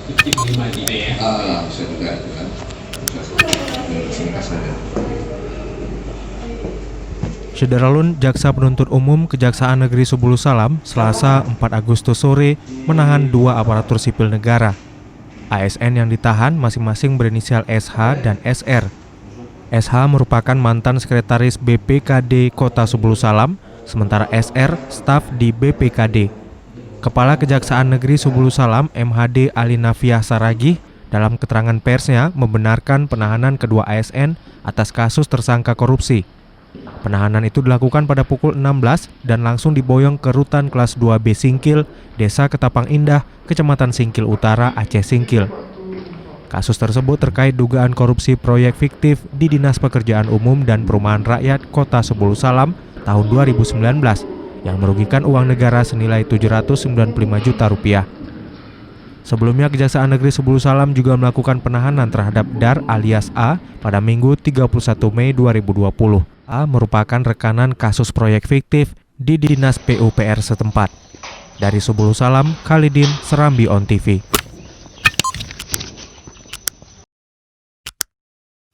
Bisa juga itu kan. Bisa. Syederalun, Jaksa Penuntut Umum Kejaksaan Negeri Subulu Salam, Selasa 4 Agustus sore menahan dua aparatur sipil negara. ASN yang ditahan masing-masing berinisial SH dan SR. SH merupakan mantan sekretaris BPKD Kota Subulu Salam, sementara SR staf di BPKD. Kepala Kejaksaan Negeri Subulu Salam, MHD Alinafiah Saragih, dalam keterangan persnya membenarkan penahanan kedua ASN atas kasus tersangka korupsi. Penahanan itu dilakukan pada pukul 16 dan langsung diboyong ke Rutan Kelas 2B Singkil, Desa Ketapang Indah, Kecamatan Singkil Utara, Aceh Singkil. Kasus tersebut terkait dugaan korupsi proyek fiktif di Dinas Pekerjaan Umum dan Perumahan Rakyat Kota Subulu Salam tahun 2019 yang merugikan uang negara senilai Rp795 juta. Sebelumnya, Kejaksaan Negeri Subulu Salam juga melakukan penahanan terhadap Dar alias A pada Minggu 31 Mei 2020. A merupakan rekanan kasus proyek fiktif di Dinas PUPR setempat. Dari Subulu Salam, Khalidin, Serambi On TV.